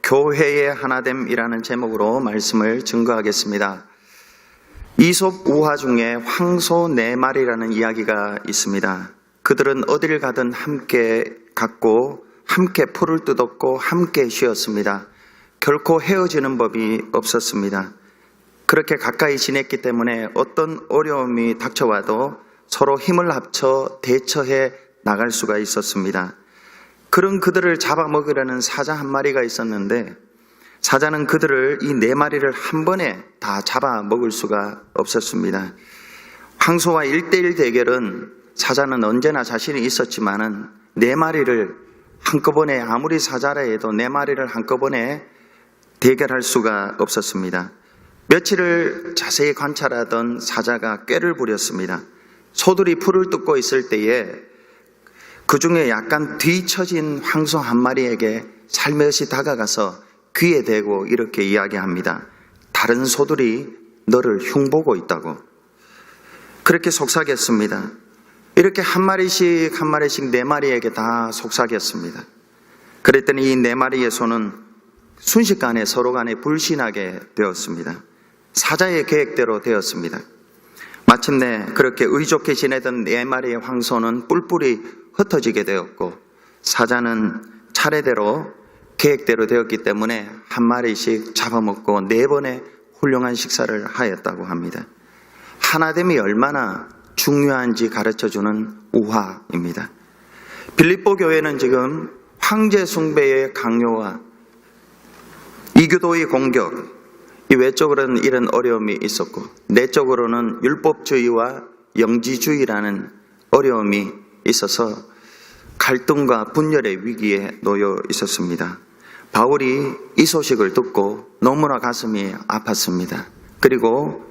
교회의 하나됨이라는 제목으로 말씀을 증거하겠습니다. 이솝 우화 중에 황소 4마리라는 이야기가 있습니다. 그들은 어딜 가든 함께 갔고 함께 풀을 뜯었고 함께 쉬었습니다. 결코 헤어지는 법이 없었습니다. 그렇게 가까이 지냈기 때문에 어떤 어려움이 닥쳐와도 서로 힘을 합쳐 대처해 나갈 수가 있었습니다. 그런 그들을 잡아먹으려는 사자 한 마리가 있었는데 사자는 그들을 이 4마리를 한 번에 다 잡아먹을 수가 없었습니다. 황소와 1대1 대결은 사자는 언제나 자신이 있었지만은 4마리를 한꺼번에 아무리 사자라 해도 4마리를 한꺼번에 대결할 수가 없었습니다. 며칠을 자세히 관찰하던 사자가 꾀를 부렸습니다. 소들이 풀을 뜯고 있을 때에 그 중에 약간 뒤처진 황소 한 마리에게 살며시 다가가서 귀에 대고 이렇게 이야기합니다. 다른 소들이 너를 흉보고 있다고. 그렇게 속삭였습니다. 이렇게 한 마리씩 4마리에게 다 속삭였습니다. 그랬더니 이 4마리의 소는 순식간에 서로 간에 불신하게 되었습니다. 사자의 계획대로 되었습니다. 마침내 그렇게 의좋게 지내던 4마리의 황소는 뿔뿔이 흩어지게 되었고 사자는 차례대로 계획대로 되었기 때문에 한 마리씩 잡아먹고 4번의 훌륭한 식사를 하였다고 합니다. 하나됨이 얼마나 중요한지 가르쳐주는 우화입니다. 빌립보 교회는 지금 황제 숭배의 강요와 이교도의 공격, 이 외적으로는 이런 어려움이 있었고 내적으로는 율법주의와 영지주의라는 어려움이 있어서 갈등과 분열의 위기에 놓여 있었습니다. 바울이 이 소식을 듣고 너무나 가슴이 아팠습니다. 그리고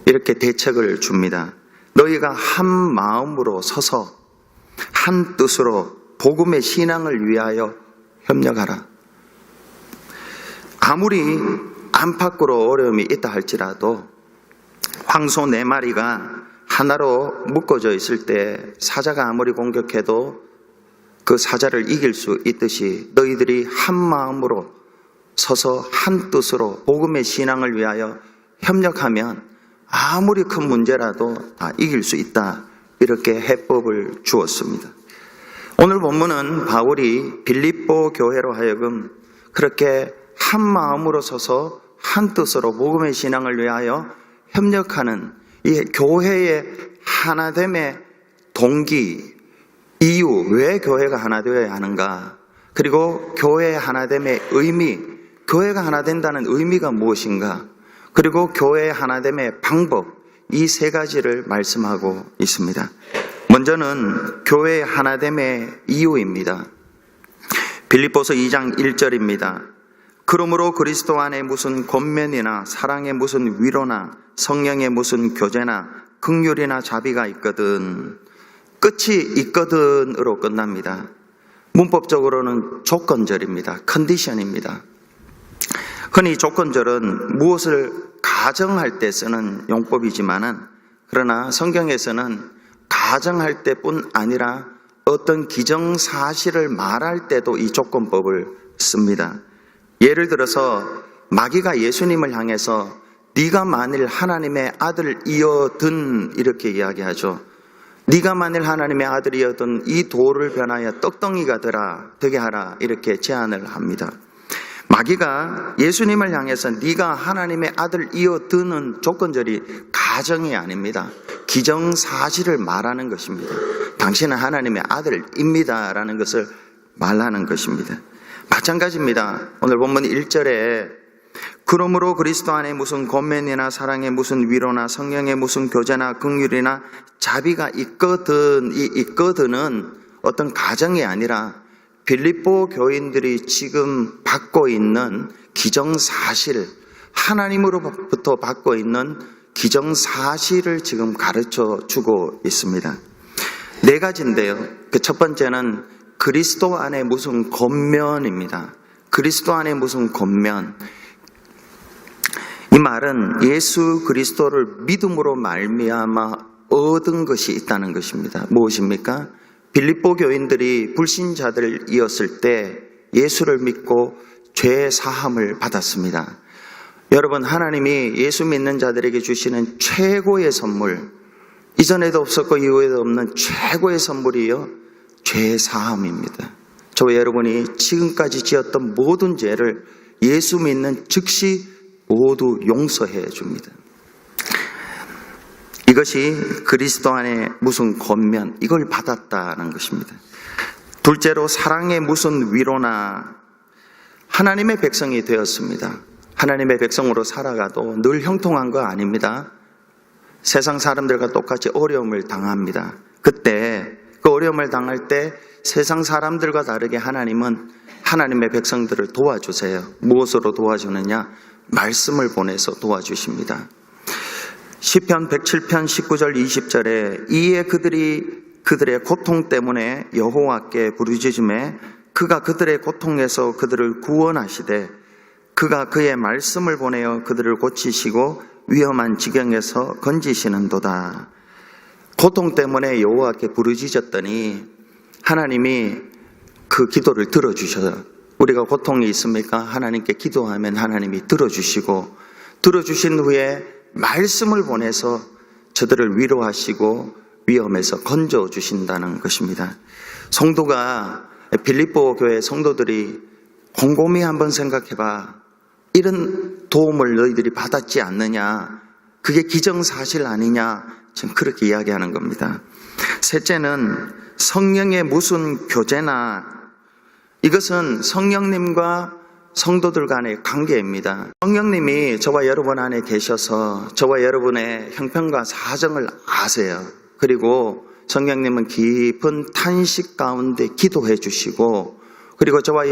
이렇게 대책을 줍니다. 너희가 한 마음으로 서서 한 뜻으로 복음의 신앙을 위하여 협력하라. 아무리 안팎으로 어려움이 있다 할지라도 황소 4마리가 하나로 묶어져 있을 때 사자가 아무리 공격해도 그 사자를 이길 수 있듯이 너희들이 한 마음으로 서서 한 뜻으로 복음의 신앙을 위하여 협력하면 아무리 큰 문제라도 다 이길 수 있다. 이렇게 해법을 주었습니다. 오늘 본문은 바울이 빌립보 교회로 하여금 그렇게 한 마음으로 서서 한 뜻으로 복음의 신앙을 위하여 협력하는 이 교회의 하나됨의 동기, 이유, 왜 교회가 하나 되어야 하는가, 그리고 교회의 하나됨의 의미, 교회가 하나 된다는 의미가 무엇인가, 그리고 교회의 하나됨의 방법, 이 3가지를 말씀하고 있습니다. 먼저는 교회의 하나됨의 이유입니다. 빌립보서 2장 1절입니다. 그러므로 그리스도 안에 무슨 권면이나 사랑에 무슨 위로나 성령에 무슨 교제나 긍휼이나 자비가 있거든. 끝이 있거든으로 끝납니다. 문법적으로는 조건절입니다. 컨디션입니다. 흔히 조건절은 무엇을 가정할 때 쓰는 용법이지만은 그러나 성경에서는 가정할 때뿐 아니라 어떤 기정사실을 말할 때도 이 조건법을 씁니다. 예를 들어서 마귀가 예수님을 향해서 네가 만일 하나님의 아들이어든 이렇게 이야기하죠. 네가 만일 하나님의 아들이어든 이 돌을 변하여 떡덩이가 되게 하라 이렇게 제안을 합니다. 마귀가 예수님을 향해서 네가 하나님의 아들이어든은 조건절이 가정이 아닙니다. 기정사실을 말하는 것입니다. 당신은 하나님의 아들입니다라는 것을 말하는 것입니다. 마찬가지입니다. 오늘 본문 1절에 그러므로 그리스도 안에 무슨 권면이나 사랑에 무슨 위로나 성령에 무슨 교제나 긍휼이나 자비가 있거든, 이 있거든은 어떤 가정이 아니라 빌립보 교인들이 지금 받고 있는 기정사실, 하나님으로부터 받고 있는 기정사실을 지금 가르쳐 주고 있습니다. 4가지인데요. 그 첫 번째는 그리스도 안에 무슨 권면입니다. 그리스도 안에 무슨 권면. 이 말은 예수 그리스도를 믿음으로 말미암아 얻은 것이 있다는 것입니다. 무엇입니까? 빌립보 교인들이 불신자들이었을 때 예수를 믿고 죄 사함을 받았습니다. 여러분, 하나님이 예수 믿는 자들에게 주시는 최고의 선물, 이전에도 없었고 이후에도 없는 최고의 선물이요, 죄 사함입니다. 저와 여러분이 지금까지 지었던 모든 죄를 예수 믿는 즉시 모두 용서해 줍니다. 이것이 그리스도 안에 무슨 권면, 이걸 받았다는 것입니다. 둘째로 사랑의 무슨 위로나, 하나님의 백성이 되었습니다. 하나님의 백성으로 살아가도 늘 형통한 거 아닙니다. 세상 사람들과 똑같이 어려움을 당합니다. 그때 그 어려움을 당할 때 세상 사람들과 다르게 하나님은 하나님의 백성들을 도와주세요. 무엇으로 도와주느냐? 말씀을 보내서 도와주십니다. 시편 107편 19절 20절에 이에 그들의 고통 때문에 여호와께 부르짖음에 그가 그들의 고통에서 그들을 구원하시되 그가 그의 말씀을 보내어 그들을 고치시고 위험한 지경에서 건지시는도다. 고통 때문에 여호와께 부르짖었더니 하나님이 그 기도를 들어주셔요. 우리가 고통이 있습니까? 하나님께 기도하면 하나님이 들어주시고, 들어주신 후에 말씀을 보내서 저들을 위로하시고 위험에서 건져주신다는 것입니다. 성도가, 빌립보 교회 성도들이 곰곰이 한번 생각해봐. 이런 도움을 너희들이 받았지 않느냐? 그게 기정사실 아니냐? 지금 그렇게 이야기하는 겁니다. 셋째는 성령의 무슨 교제나, 이것은 성령님과 성도들 간의 관계입니다. 성령님이 저와 여러분 안에 계셔서 저와 여러분의 형편과 사정을 아세요. 그리고 성령님은 깊은 탄식 가운데 기도해 주시고, 그리고 저와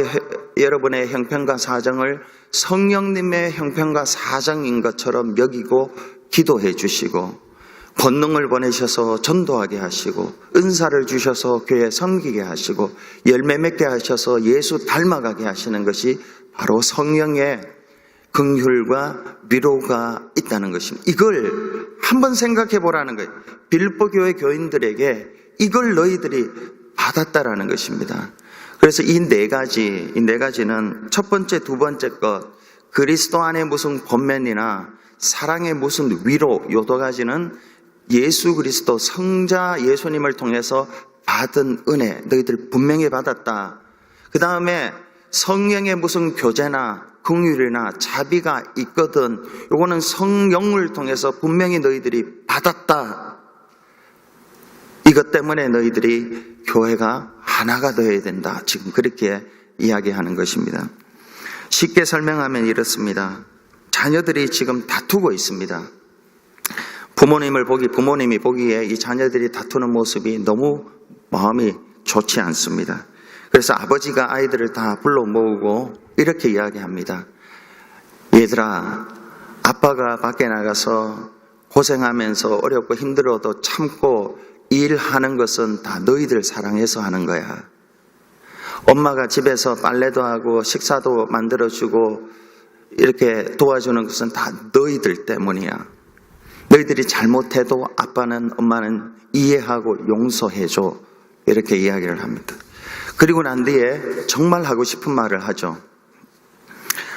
여러분의 형편과 사정을 성령님의 형편과 사정인 것처럼 여기고 기도해 주시고, 권능을 보내셔서 전도하게 하시고, 은사를 주셔서 교회 섬기게 하시고, 열매 맺게 하셔서 예수 닮아가게 하시는 것이 바로 성령의 긍휼과 위로가 있다는 것입니다. 이걸 한번 생각해 보라는 거예요. 빌립보 교회 교인들에게 이걸 너희들이 받았다라는 것입니다. 그래서 이 네 가지는 첫 번째, 두 번째 것, 그리스도 안에 무슨 권면이나 사랑의 무슨 위로, 요 두 가지는 예수 그리스도 성자 예수님을 통해서 받은 은혜, 너희들 분명히 받았다. 그 다음에 성령의 무슨 교제나 긍휼이나 자비가 있거든, 요거는 성령을 통해서 분명히 너희들이 받았다. 이것 때문에 너희들이 교회가 하나가 되어야 된다. 지금 그렇게 이야기하는 것입니다. 쉽게 설명하면 이렇습니다. 자녀들이 지금 다투고 있습니다. 부모님이 보기에 이 자녀들이 다투는 모습이 너무 마음이 좋지 않습니다. 그래서 아버지가 아이들을 다 불러 모으고 이렇게 이야기합니다. 얘들아, 아빠가 밖에 나가서 고생하면서 어렵고 힘들어도 참고 일하는 것은 다 너희들 사랑해서 하는 거야. 엄마가 집에서 빨래도 하고 식사도 만들어주고 이렇게 도와주는 것은 다 너희들 때문이야. 너희들이 잘못해도 아빠는, 엄마는 이해하고 용서해줘. 이렇게 이야기를 합니다. 그리고 난 뒤에 정말 하고 싶은 말을 하죠.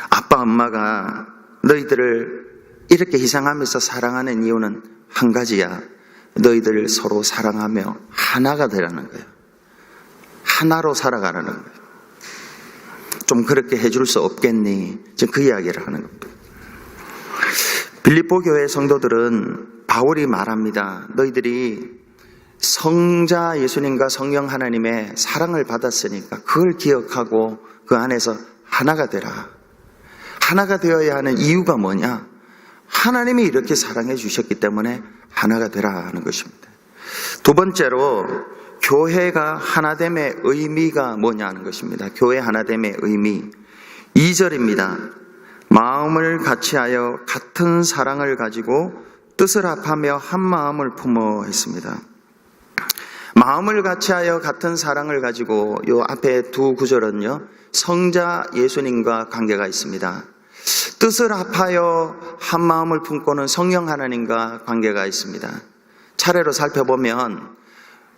아빠, 엄마가 너희들을 이렇게 희생하면서 사랑하는 이유는 한 가지야. 너희들 서로 사랑하며 하나가 되라는 거예요. 하나로 살아가라는 거예요. 좀 그렇게 해줄 수 없겠니? 지금 그 이야기를 하는 겁니다. 빌립보 교회 성도들은 바울이 말합니다. 너희들이 성자 예수님과 성령 하나님의 사랑을 받았으니까 그걸 기억하고 그 안에서 하나가 되라. 하나가 되어야 하는 이유가 뭐냐? 하나님이 이렇게 사랑해 주셨기 때문에 하나가 되라 하는 것입니다. 두 번째로 교회가 하나됨의 의미가 뭐냐는 것입니다. 교회 하나됨의 의미 2절입니다. 마음을 같이하여 같은 사랑을 가지고 뜻을 합하며 한 마음을 품어 했습니다. 마음을 같이하여 같은 사랑을 가지고, 요 앞에 두 구절은요 성자 예수님과 관계가 있습니다. 뜻을 합하여 한 마음을 품고는 성령 하나님과 관계가 있습니다. 차례로 살펴보면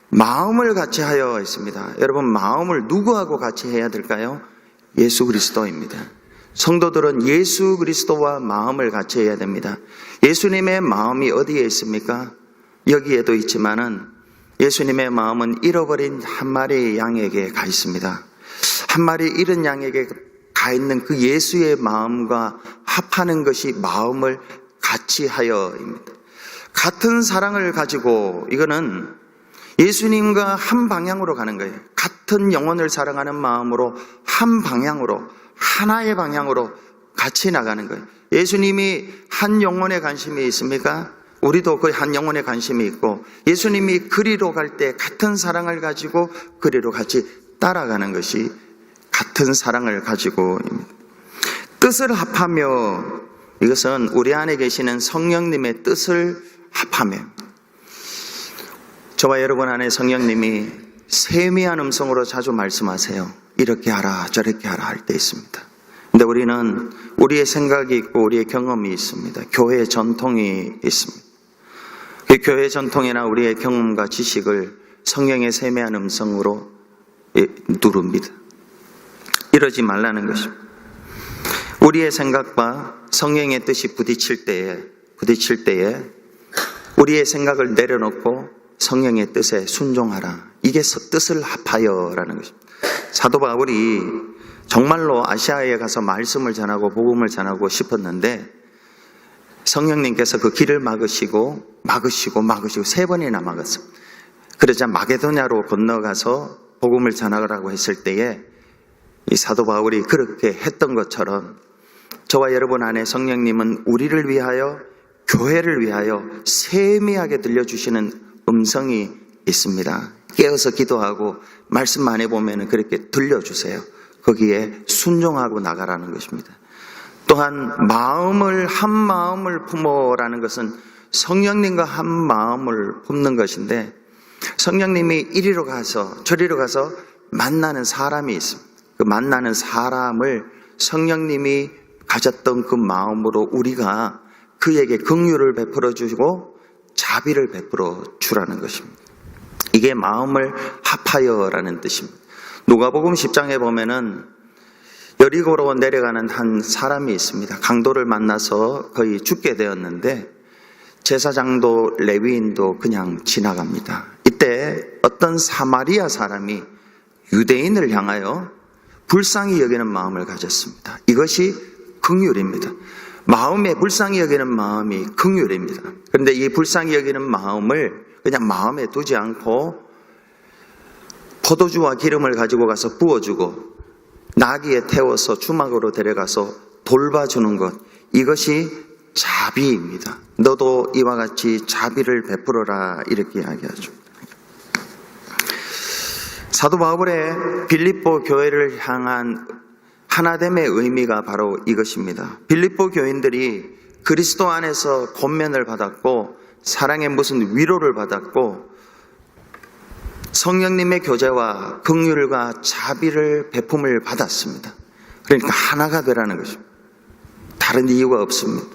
마음을 같이 하여 있습니다. 여러분, 마음을 누구하고 같이 해야 될까요? 예수 그리스도입니다. 성도들은 예수 그리스도와 마음을 같이 해야 됩니다. 예수님의 마음이 어디에 있습니까? 여기에도 있지만은 예수님의 마음은 잃어버린 한 마리의 양에게 가 있습니다. 한 마리 잃은 양에게 가 있는 그 예수의 마음과 합하는 것이 마음을 같이 하여입니다. 같은 사랑을 가지고 이거는 예수님과 한 방향으로 가는 거예요. 같은 영혼을 사랑하는 마음으로 한 방향으로, 하나의 방향으로 같이 나가는 거예요. 예수님이 한 영혼에 관심이 있습니까? 우리도 그 한 영혼에 관심이 있고, 예수님이 그리로 갈 때 같은 사랑을 가지고 그리로 같이 따라가는 것이 같은 사랑을 가지고입니다. 뜻을 합하며, 이것은 우리 안에 계시는 성령님의 뜻을 합하며, 저와 여러분 안에 성령님이 세미한 음성으로 자주 말씀하세요. 이렇게 하라 저렇게 하라 할 때 있습니다. 근데 우리는 우리의 생각이 있고 우리의 경험이 있습니다. 교회의 전통이 있습니다. 그 교회의 전통이나 우리의 경험과 지식을 성령의 세미한 음성으로 누릅니다. 이러지 말라는 것입니다. 우리의 생각과 성령의 뜻이 부딪힐 때에 우리의 생각을 내려놓고 성령의 뜻에 순종하라. 이게 뜻을 합하여라는 것입니다. 사도 바울이 정말로 아시아에 가서 말씀을 전하고 복음을 전하고 싶었는데 성령님께서 그 길을 막으시고 3번이나 막았어요. 그러자 마게도냐로 건너가서 복음을 전하라고 했을 때에 이 사도 바울이 그렇게 했던 것처럼 저와 여러분 안에 성령님은 우리를 위하여, 교회를 위하여 세미하게 들려주시는 음성이 있습니다. 깨어서 기도하고 말씀 안에 보면 그렇게 들려주세요. 거기에 순종하고 나가라는 것입니다. 또한 한 마음을 품어라는 것은 성령님과 한 마음을 품는 것인데, 성령님이 이리로 가서 저리로 가서 만나는 사람이 있습니다. 그 만나는 사람을 성령님이 가졌던 그 마음으로 우리가 그에게 긍휼을 베풀어 주시고 자비를 베풀어 주라는 것입니다. 이게 마음을 합하여라는 뜻입니다. 누가복음 10장에 보면은 여리고로 내려가는 한 사람이 있습니다. 강도를 만나서 거의 죽게 되었는데 제사장도 레위인도 그냥 지나갑니다. 이때 어떤 사마리아 사람이 유대인을 향하여 불쌍히 여기는 마음을 가졌습니다. 이것이 긍휼입니다. 마음에 불쌍히 여기는 마음이 긍휼입니다. 그런데 이 불쌍히 여기는 마음을 그냥 마음에 두지 않고 포도주와 기름을 가지고 가서 부어주고 나귀에 태워서 주막으로 데려가서 돌봐주는 것, 이것이 자비입니다. 너도 이와 같이 자비를 베풀어라, 이렇게 이야기하죠. 사도 바울의 빌립보 교회를 향한 하나됨의 의미가 바로 이것입니다. 빌립보 교인들이 그리스도 안에서 권면을 받았고 사랑의 무슨 위로를 받았고 성령님의 교제와 긍휼과 자비를 베품을 받았습니다. 그러니까 하나가 되라는 것입니다. 다른 이유가 없습니다.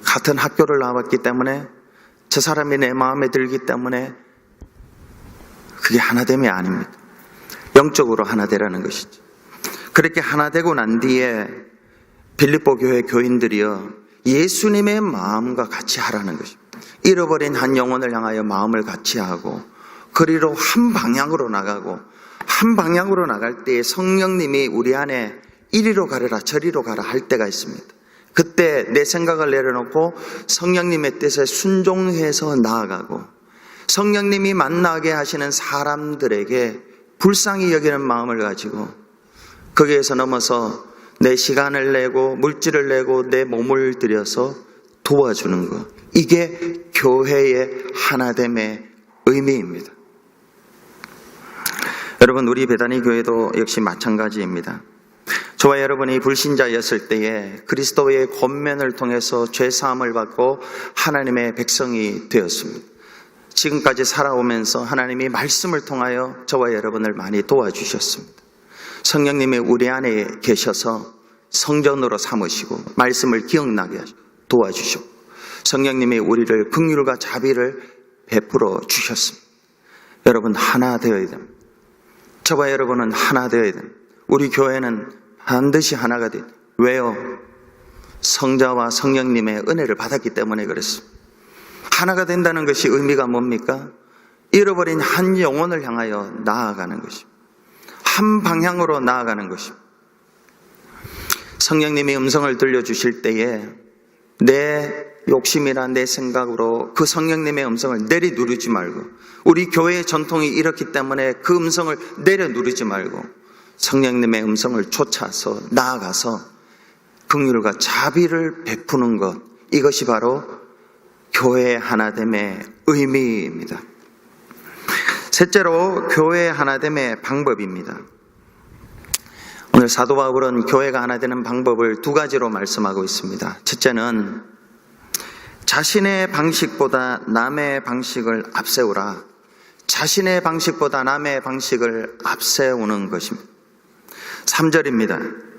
같은 학교를 나왔기 때문에, 저 사람이 내 마음에 들기 때문에 그게 하나됨이 아닙니다. 영적으로 하나 되라는 것이죠. 그렇게 하나 되고 난 뒤에 빌립보 교회 교인들이요, 예수님의 마음과 같이 하라는 것입니다. 잃어버린 한 영혼을 향하여 마음을 같이 하고 그리로 한 방향으로 나가고, 한 방향으로 나갈 때에 성령님이 우리 안에 이리로 가려라 저리로 가라 할 때가 있습니다. 그때 내 생각을 내려놓고 성령님의 뜻에 순종해서 나아가고, 성령님이 만나게 하시는 사람들에게 불쌍히 여기는 마음을 가지고 거기에서 넘어서 내 시간을 내고 물질을 내고 내 몸을 들여서 도와주는 것, 이게 교회의 하나됨의 의미입니다. 여러분, 우리 베다니 교회도 역시 마찬가지입니다. 저와 여러분이 불신자였을 때에 그리스도의 권면을 통해서 죄사함을 받고 하나님의 백성이 되었습니다. 지금까지 살아오면서 하나님이 말씀을 통하여 저와 여러분을 많이 도와주셨습니다. 성령님이 우리 안에 계셔서 성전으로 삼으시고 말씀을 기억나게 도와주셨고, 성령님이 우리를 긍휼과 자비를 베풀어 주셨습니다. 여러분, 하나 되어야 됩니다. 저와 여러분은 하나 되어야 됩니다. 우리 교회는 반드시 하나가 됩니다. 왜요? 성자와 성령님의 은혜를 받았기 때문에 그랬습니다. 하나가 된다는 것이 의미가 뭡니까? 잃어버린 한 영혼을 향하여 나아가는 것입니다. 한 방향으로 나아가는 것입니다. 성령님이 음성을 들려주실 때에 내 욕심이나 내 생각으로 그 성령님의 음성을 내리 누르지 말고, 우리 교회의 전통이 이렇기 때문에 그 음성을 내려 누르지 말고 성령님의 음성을 쫓아서 나아가서 긍휼과 자비를 베푸는 것, 이것이 바로 교회의 하나됨의 의미입니다. 셋째로 교회의 하나됨의 방법입니다. 오늘 사도 바울은 교회가 하나 되는 방법을 두 가지로 말씀하고 있습니다. 첫째는 자신의 방식보다 남의 방식을 앞세우라. 자신의 방식보다 남의 방식을 앞세우는 것입니다. 3절입니다.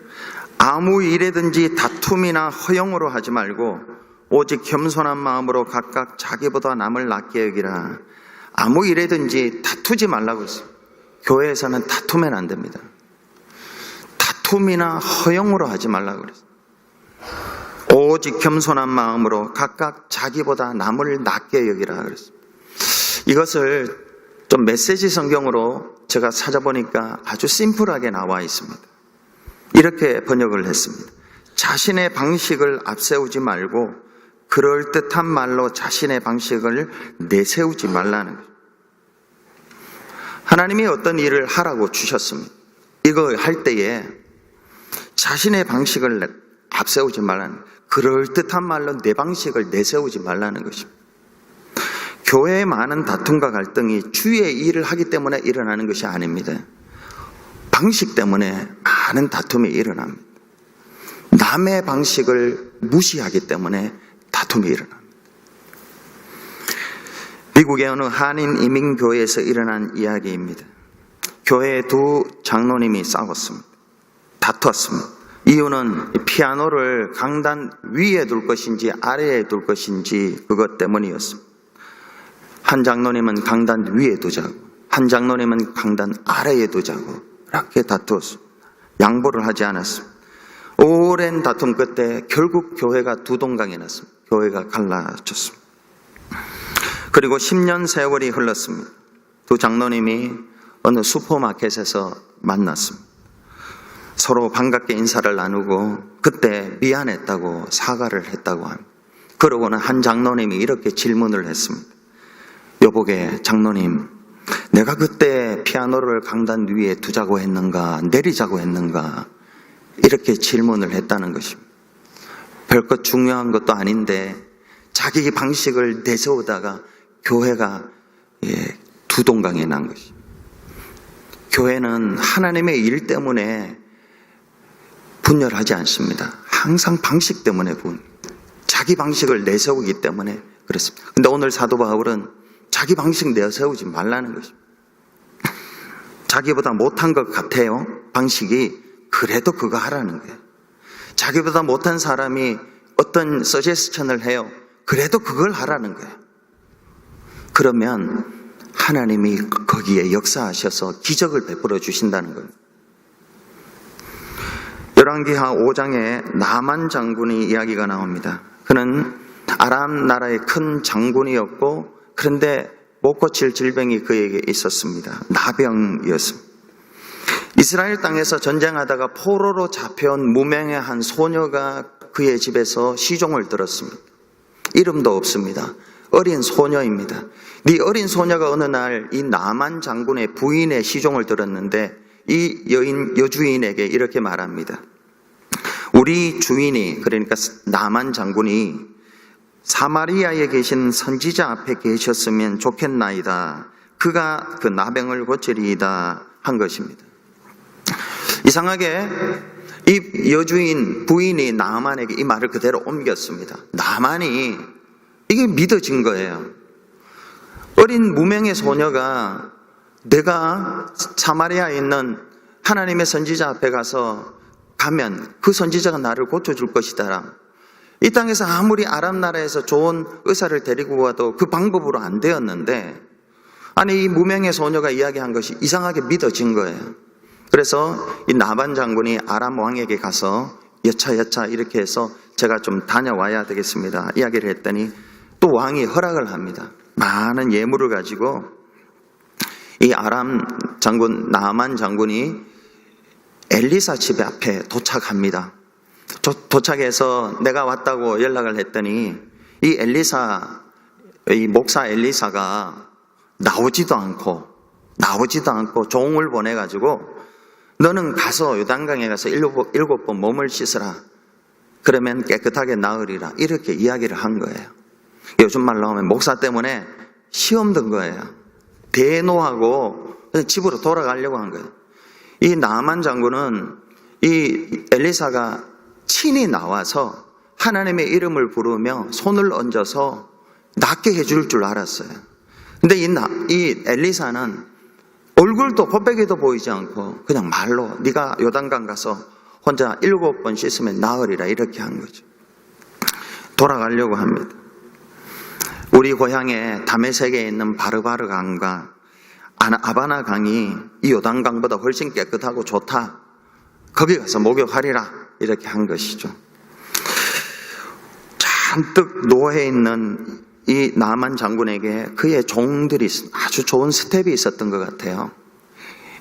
아무 일에든지 다툼이나 허용으로 하지 말고 오직 겸손한 마음으로 각각 자기보다 남을 낫게 여기라. 아무 일에든지 다투지 말라고 했어요. 교회에서는 다투면 안 됩니다. 다툼이나 허용으로 하지 말라고 그랬어요. 오직 겸손한 마음으로 각각 자기보다 남을 낫게 여기라 그랬어요. 이것을 좀 메시지 성경으로 제가 찾아보니까 아주 심플하게 나와 있습니다. 이렇게 번역을 했습니다. 자신의 방식을 앞세우지 말고 그럴듯한 말로 자신의 방식을 내세우지 말라는 거예요. 하나님이 어떤 일을 하라고 주셨습니다. 이거 할 때에 자신의 방식을 앞세우지 말라는 거예요. 그럴듯한 말로 내 방식을 내세우지 말라는 것입니다. 교회의 많은 다툼과 갈등이 주의 일을 하기 때문에 일어나는 것이 아닙니다. 방식 때문에 많은 다툼이 일어납니다. 남의 방식을 무시하기 때문에 다툼이 일어납니다. 미국의 어느 한인 이민교회에서 일어난 이야기입니다. 교회의 두 장로님이 싸웠습니다. 다투었습니다. 이유는 피아노를 강단 위에 둘 것인지 아래에 둘 것인지 그것 때문이었습니다. 한 장로님은 강단 위에 두자고, 한 장로님은 강단 아래에 두자고 이렇게 다투었습니다. 양보를 하지 않았습니다. 오랜 다툼 끝에 결국 교회가 두 동강이 났습니다. 교회가 갈라졌습니다. 그리고 10년 세월이 흘렀습니다. 두 장로님이 어느 슈퍼마켓에서 만났습니다. 서로 반갑게 인사를 나누고 그때 미안했다고 사과를 했다고 합니다. 그러고는 한 장로님이 이렇게 질문을 했습니다. 여보게 장로님, 내가 그때 피아노를 강단 위에 두자고 했는가 내리자고 했는가, 이렇게 질문을 했다는 것입니다. 별것 중요한 것도 아닌데 자기 방식을 내세우다가 교회가 두 동강이 난 것입니다. 교회는 하나님의 일 때문에 분열하지 않습니다. 항상 방식 때문에 자기 방식을 내세우기 때문에 그렇습니다. 근데 오늘 사도 바울은 자기 방식 내세우지 말라는 것입니다. 자기보다 못한 것 같아요. 방식이. 그래도 그거 하라는 거예요. 자기보다 못한 사람이 어떤 서제스천을 해요. 그래도 그걸 하라는 거예요. 그러면 하나님이 거기에 역사하셔서 기적을 베풀어 주신다는 거예요. 열왕기하 5장에 나만 장군이 이야기가 나옵니다. 그는 아람 나라의 큰 장군이었고 그런데 못 고칠 질병이 그에게 있었습니다. 나병이었습니다. 이스라엘 땅에서 전쟁하다가 포로로 잡혀온 무명의 한 소녀가 그의 집에서 시종을 들었습니다. 이름도 없습니다. 어린 소녀입니다. 이 어린 소녀가 어느 날 이 나만 장군의 부인의 시종을 들었는데 이 여주인에게 이렇게 말합니다. 우리 주인이, 그러니까 나만 장군이 사마리아에 계신 선지자 앞에 계셨으면 좋겠나이다. 그가 그 나병을 고치리이다 한 것입니다. 이상하게 이 여주인 부인이 나만에게 이 말을 그대로 옮겼습니다. 나만이 이게 믿어진 거예요. 어린 무명의 소녀가 내가 사마리아에 있는 하나님의 선지자 앞에 가면 그 선지자가 나를 고쳐줄 것이다. 이 땅에서 아무리 아람 나라에서 좋은 의사를 데리고 와도 그 방법으로 안 되었는데, 아니 이 무명의 소녀가 이야기한 것이 이상하게 믿어진 거예요. 그래서 이 나반 장군이 아람 왕에게 가서 여차 이렇게 해서 제가 좀 다녀와야 되겠습니다. 이야기를 했더니 또 왕이 허락을 합니다. 많은 예물을 가지고 이 아람 장군 나아만 장군이 엘리사 집 앞에 도착합니다. 도착해서 내가 왔다고 연락을 했더니 이 목사 엘리사가 나오지도 않고 종을 보내가지고 너는 가서 요단강에 가서 일곱 번 몸을 씻으라. 그러면 깨끗하게 나으리라. 이렇게 이야기를 한 거예요. 요즘 말로 하면 목사 때문에 시험 든 거예요. 대노하고 그냥 집으로 돌아가려고 한 거예요. 이 나아만 장군은 이 엘리사가 친히 나와서 하나님의 이름을 부르며 손을 얹어서 낫게 해줄 줄 알았어요. 근데 이 엘리사는 얼굴도 곱빼기도 보이지 않고 그냥 말로 네가 요단강 가서 혼자 7번 씻으면 나으리라 이렇게 한 거죠. 돌아가려고 합니다. 우리 고향에 다메섹에 있는 바르바르 강과 아바나 강이 이 요단강보다 훨씬 깨끗하고 좋다. 거기 가서 목욕하리라 이렇게 한 것이죠. 잔뜩 노해 있는 이 나아만 장군에게 그의 종들이 아주 좋은 스텝이 있었던 것 같아요.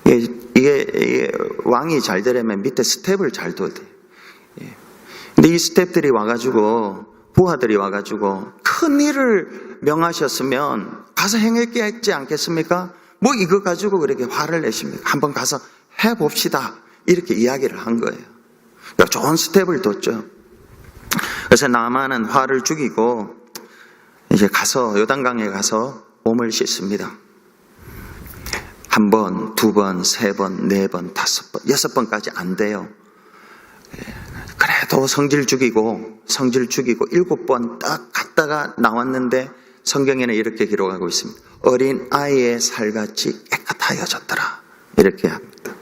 이게 왕이 잘 되려면 밑에 스텝을 잘 둬야 돼요. 근데 이 스텝들이 와가지고 부하들이 와가지고 큰 일을 명하셨으면 가서 행했겠지 않겠습니까? 뭐 이거 가지고 그렇게 화를 내십니까? 한번 가서 해봅시다 이렇게 이야기를 한 거예요. 그러니까 좋은 스텝을 뒀죠. 그래서 나아만은 화를 죽이고 이제 가서 요단강에 가서 몸을 씻습니다. 1번, 2번, 3번, 4번, 5번, 6번까지 안 돼요. 그래도 성질 죽이고 7번 딱 갔다가 나왔는데 성경에는 이렇게 기록하고 있습니다. 어린 아이의 살같이 깨끗하여졌더라 이렇게 합니다.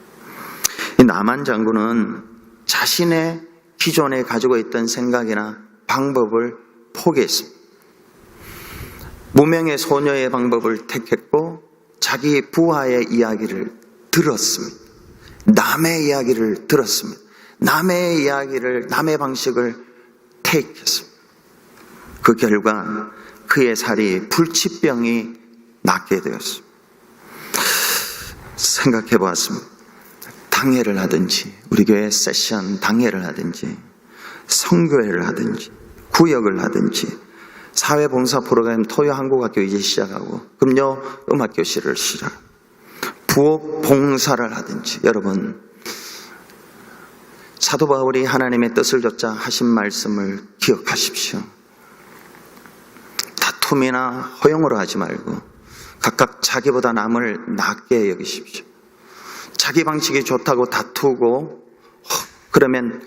이 나아만 장군은 자신의 기존에 가지고 있던 생각이나 방법을 포기했습니다. 무명의 소녀의 방법을 택했고 자기 부하의 이야기를 들었습니다. 남의 이야기를 들었습니다. 남의 이야기를, 남의 방식을 택했습니다. 그 결과 그의 살이 불치병이 낫게 되었습니다. 생각해 보았습니다. 당회를 하든지, 우리 교회 세션 당회를 하든지, 성교회를 하든지, 구역을 하든지, 사회봉사 프로그램 토요 한국학교 이제 시작하고, 금요 음악교실을 시작, 부엌 봉사를 하든지, 여러분, 사도 바울이 하나님의 뜻을 좇자 하신 말씀을 기억하십시오. 다툼이나 허용으로 하지 말고 각각 자기보다 남을 낮게 여기십시오. 자기 방식이 좋다고 다투고 그러면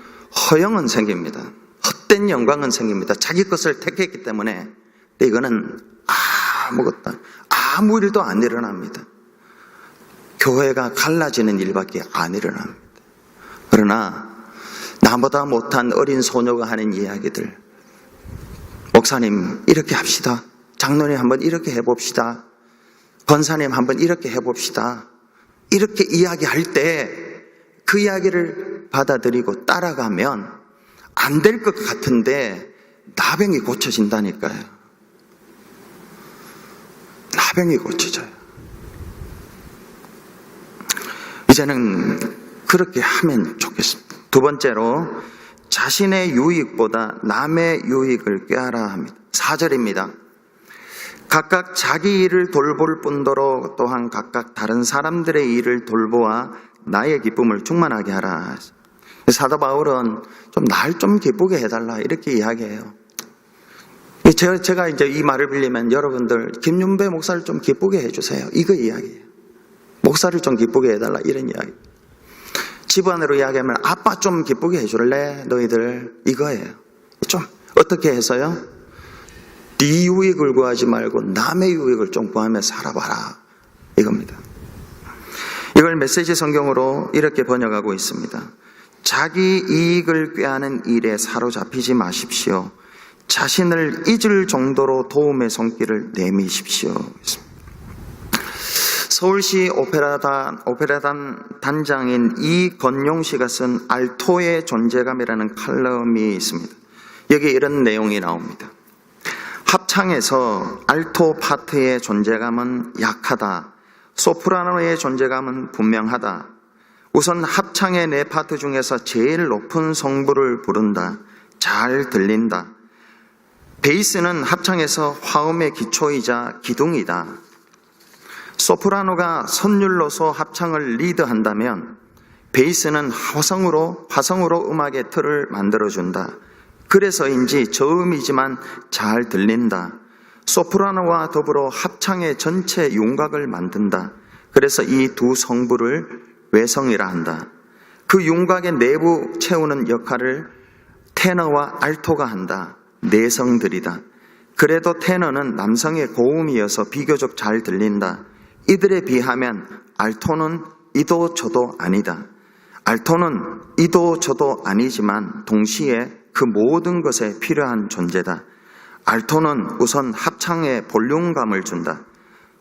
허영은 생깁니다. 헛된 영광은 생깁니다. 자기 것을 택했기 때문에. 근데 이거는 아무 일도 안 일어납니다. 교회가 갈라지는 일밖에 안 일어납니다. 그러나 나보다 못한 어린 소녀가 하는 이야기들, 목사님 이렇게 합시다, 장로님 한번 이렇게 해봅시다, 권사님 한번 이렇게 해봅시다, 이렇게 이야기할 때 그 이야기를 받아들이고 따라가면 안 될 것 같은데 나병이 고쳐진다니까요. 나병이 고쳐져요. 이제는 그렇게 하면 좋겠습니다. 두 번째로, 자신의 유익보다 남의 유익을 꾀하라 합니다. 4절입니다. 각각 자기 일을 돌볼 뿐더러 또한 각각 다른 사람들의 일을 돌보아 나의 기쁨을 충만하게 하라. 사도 바울은 날 좀 기쁘게 해달라 이렇게 이야기해요. 제가 이제 이 말을 빌리면 여러분들 김윤배 목사를 좀 기쁘게 해주세요, 이거 이야기예요. 목사를 좀 기쁘게 해달라 이런 이야기. 집안으로 이야기하면 아빠 좀 기쁘게 해줄래 너희들, 이거예요. 좀 어떻게 해서요? 네 유익을 구하지 말고 남의 유익을 좀 구하며 살아봐라, 이겁니다. 이걸 메시지 성경으로 이렇게 번역하고 있습니다. 자기 이익을 꾀하는 일에 사로잡히지 마십시오. 자신을 잊을 정도로 도움의 손길을 내미십시오. 서울시 오페라단 단장인 이건용 씨가 쓴 알토의 존재감이라는 칼럼이 있습니다. 여기에 이런 내용이 나옵니다. 합창에서 알토 파트의 존재감은 약하다. 소프라노의 존재감은 분명하다. 우선 합창의 네 파트 중에서 제일 높은 성부를 부른다. 잘 들린다. 베이스는 합창에서 화음의 기초이자 기둥이다. 소프라노가 선율로서 합창을 리드한다면 베이스는 화성으로 음악의 틀을 만들어준다. 그래서인지 저음이지만 잘 들린다. 소프라노와 더불어 합창의 전체 윤곽을 만든다. 그래서 이 두 성부를 외성이라 한다. 그 윤곽의 내부 채우는 역할을 테너와 알토가 한다. 내성들이다. 그래도 테너는 남성의 고음이어서 비교적 잘 들린다. 이들에 비하면 알토는 이도 저도 아니다. 알토는 이도 저도 아니지만 동시에 그 모든 것에 필요한 존재다. 알토는 우선 합창에 볼륨감을 준다.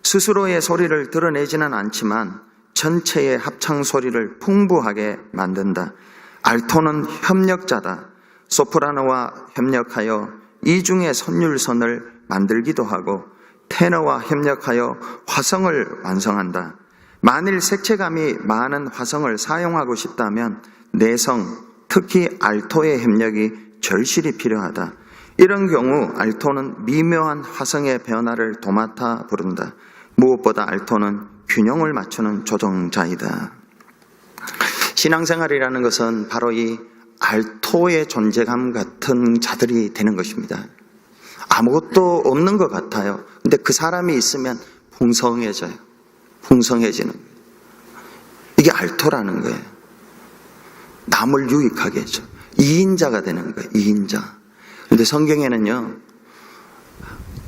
스스로의 소리를 드러내지는 않지만 전체의 합창 소리를 풍부하게 만든다. 알토는 협력자다. 소프라노와 협력하여 이중의 선율선을 만들기도 하고 테너와 협력하여 화성을 완성한다. 만일 색채감이 많은 화성을 사용하고 싶다면 내성, 특히 알토의 협력이 절실히 필요하다. 이런 경우 알토는 미묘한 화성의 변화를 도맡아 부른다. 무엇보다 알토는 균형을 맞추는 조정자이다. 신앙생활이라는 것은 바로 이 알토의 존재감 같은 자들이 되는 것입니다. 아무것도 없는 것 같아요. 근데 그 사람이 있으면 풍성해져요. 풍성해지는 거예요. 이게 알토라는 거예요. 남을 유익하게 해줘. 2인자가 되는 거예요. 2인자. 근데 성경에는요,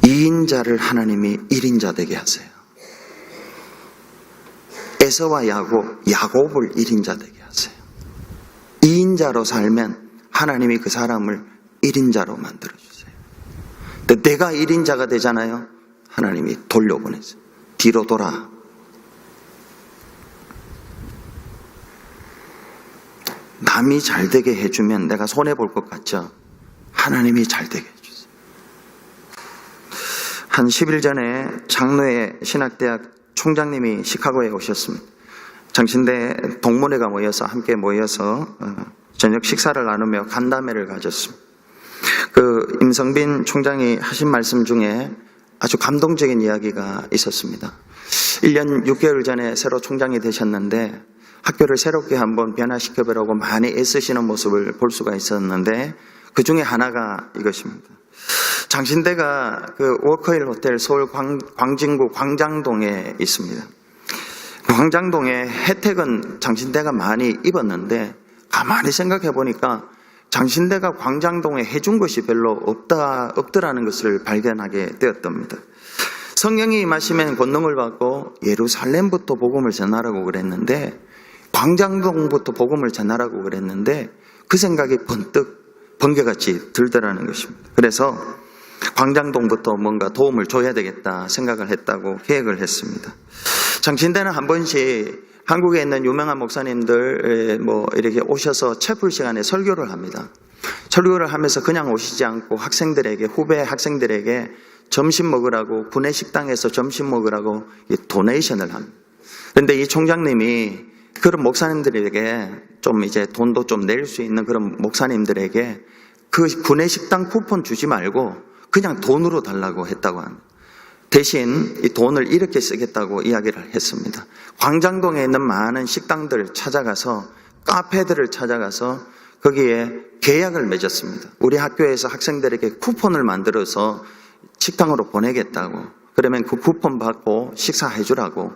2인자를 하나님이 1인자 되게 하세요. 에서와 야곱을 1인자 되게 하세요. 2인자로 살면 하나님이 그 사람을 1인자로 만들어주세요. 근데 내가 1인자가 되잖아요. 하나님이 돌려보내세요. 뒤로 돌아. 남이 잘 되게 해주면 내가 손해볼 것 같죠? 하나님이 잘 되게 해주세요. 한 10일 전에 장로회 신학대학 총장님이 시카고에 오셨습니다. 장신대 동문회가 함께 모여서 저녁 식사를 나누며 간담회를 가졌습니다. 그 임성빈 총장이 하신 말씀 중에 아주 감동적인 이야기가 있었습니다. 1년 6개월 전에 새로 총장이 되셨는데 학교를 새롭게 한번 변화시켜보려고 많이 애쓰시는 모습을 볼 수가 있었는데 그 중에 하나가 이것입니다. 장신대가 그 워커힐 호텔 서울 광진구 광장동에 있습니다. 광장동에 혜택은 장신대가 많이 입었는데 가만히 생각해 보니까 장신대가 광장동에 해준 것이 별로 없더라는 것을 발견하게 되었답니다. 성령이 임하시면 권능을 받고 예루살렘부터 복음을 전하라고 그랬는데 광장동부터 복음을 전하라고 그랬는데 그 생각이 번뜩 번개같이 들더라는 것입니다. 그래서 광장동부터 뭔가 도움을 줘야 되겠다 생각을 했다고 계획을 했습니다. 장신대는 한 번씩 한국에 있는 유명한 목사님들 이렇게 오셔서 채플 시간에 설교를 합니다. 설교를 하면서 그냥 오시지 않고 학생들에게, 후배 학생들에게 점심 먹으라고, 구내 식당에서 점심 먹으라고 도네이션을 합니다. 그런데 이 총장님이 그런 목사님들에게 좀 이제 돈도 좀 낼 수 있는 그런 목사님들에게 그 구내 식당 쿠폰 주지 말고 그냥 돈으로 달라고 했다고 합니다. 대신 이 돈을 이렇게 쓰겠다고 이야기를 했습니다. 광장동에 있는 많은 식당들을 찾아가서, 카페들을 찾아가서 거기에 계약을 맺었습니다. 우리 학교에서 학생들에게 쿠폰을 만들어서 식당으로 보내겠다고. 그러면 그 쿠폰 받고 식사해 주라고.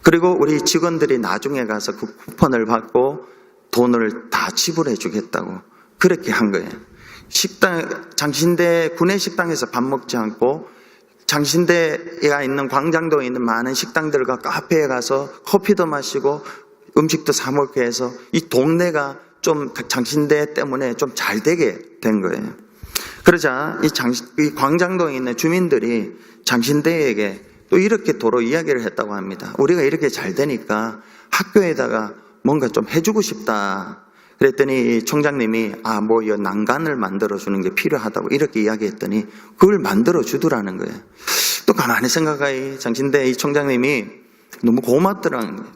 그리고 우리 직원들이 나중에 가서 그 쿠폰을 받고 돈을 다 지불해 주겠다고. 그렇게 한 거예요. 장신대 구내 식당에서 밥 먹지 않고 장신대가 있는 광장동에 있는 많은 식당들과 카페에 가서 커피도 마시고 음식도 사 먹게 해서 이 동네가 좀 장신대 때문에 좀 잘 되게 된 거예요. 그러자 이 광장동에 있는 주민들이 장신대에게 또 이렇게 도로 이야기를 했다고 합니다. 우리가 이렇게 잘 되니까 학교에다가 뭔가 좀 해주고 싶다. 그랬더니 총장님이 이 난간을 만들어주는 게 필요하다고 이렇게 이야기했더니 그걸 만들어주더라는 거예요. 또 가만히 생각하니 장신대 이 총장님이 너무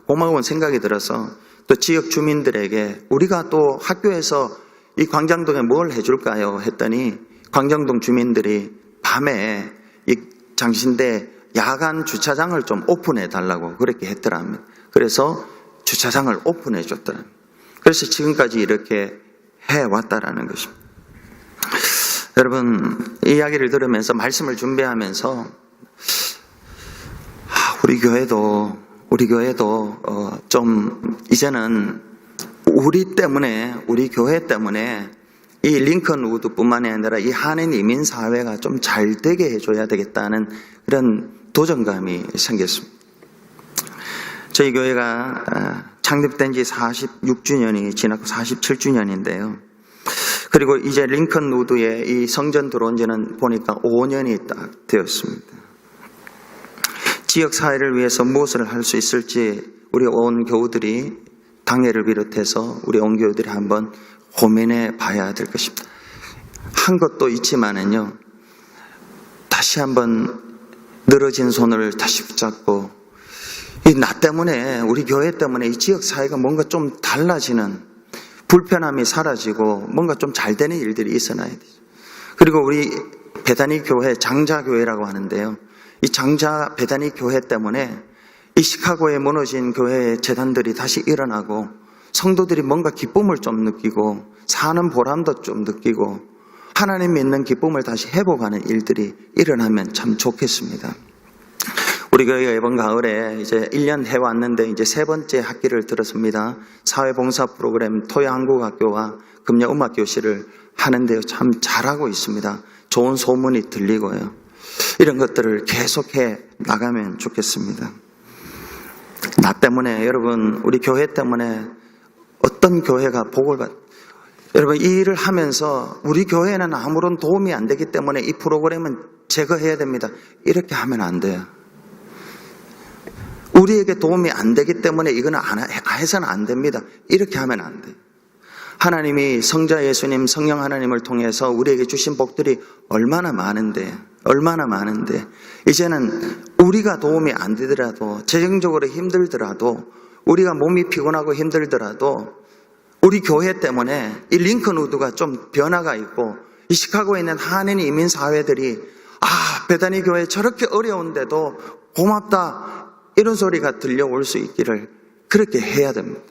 고마운 생각이 들어서 또 지역 주민들에게 우리가 또 학교에서 이 광장동에 뭘 해줄까요? 했더니 광장동 주민들이 밤에 이 장신대 야간 주차장을 좀 오픈해 달라고 그렇게 했더랍니다. 그래서 주차장을 오픈해 줬더랍니다. 그래서 지금까지 이렇게 해왔다라는 것입니다. 여러분, 이 이야기를 들으면서 말씀을 준비하면서 우리 교회도 좀 이제는 우리 교회 때문에 이 링컨 우드뿐만이 아니라 이 한인 이민 사회가 좀 잘 되게 해줘야 되겠다는 그런 도전감이 생겼습니다. 저희 교회가 창립된 지 46주년이 지났고 47주년인데요. 그리고 이제 링컨 우드에 이 성전 들어온 지는 보니까 5년이 딱 되었습니다. 지역 사회를 위해서 무엇을 할 수 있을지 우리 온 교우들이 당회를 비롯해서 우리 온 교우들이 한번 고민해 봐야 될 것입니다. 한 것도 있지만은요, 다시 한번 늘어진 손을 다시 붙잡고 나 때문에, 우리 교회 때문에 이 지역 사회가 뭔가 좀 달라지는, 불편함이 사라지고 뭔가 좀 잘 되는 일들이 있어나야 되죠. 그리고 우리 베다니 교회, 장자교회라고 하는데요. 이 장자 베다니 교회 때문에 이 시카고에 무너진 교회의 재단들이 다시 일어나고 성도들이 뭔가 기쁨을 좀 느끼고 사는 보람도 좀 느끼고 하나님 믿는 기쁨을 다시 회복하는 일들이 일어나면 참 좋겠습니다. 우리 교회가 이번 가을에 이제 1년 해왔는데 이제 3번째 학기를 들었습니다. 사회봉사 프로그램 토요한국학교와 금요음악교실을 하는데요. 참 잘하고 있습니다. 좋은 소문이 들리고요. 이런 것들을 계속해 나가면 좋겠습니다. 나 때문에, 여러분, 우리 교회 때문에 어떤 교회가 복을 여러분, 이 일을 하면서 우리 교회는 아무런 도움이 안 되기 때문에 이 프로그램은 제거해야 됩니다. 이렇게 하면 안 돼요. 우리에게 도움이 안 되기 때문에 이거는 해서는 안 됩니다. 이렇게 하면 안 돼요. 하나님이 성자 예수님, 성령 하나님을 통해서 우리에게 주신 복들이 얼마나 많은데 이제는 우리가 도움이 안 되더라도, 재정적으로 힘들더라도, 우리가 몸이 피곤하고 힘들더라도 우리 교회 때문에 이 링컨 우드가 좀 변화가 있고 이 시카고에 있는 한인 이민 사회들이 베다니 교회 저렇게 어려운데도 고맙다, 이런 소리가 들려올 수 있기를 그렇게 해야 됩니다.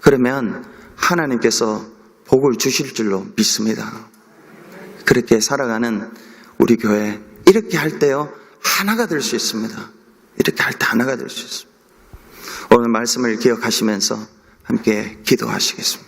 그러면 하나님께서 복을 주실 줄로 믿습니다. 그렇게 살아가는 우리 교회, 이렇게 할 때요 하나가 될 수 있습니다. 이렇게 할 때 하나가 될 수 있습니다. 오늘 말씀을 기억하시면서 함께 기도하시겠습니다.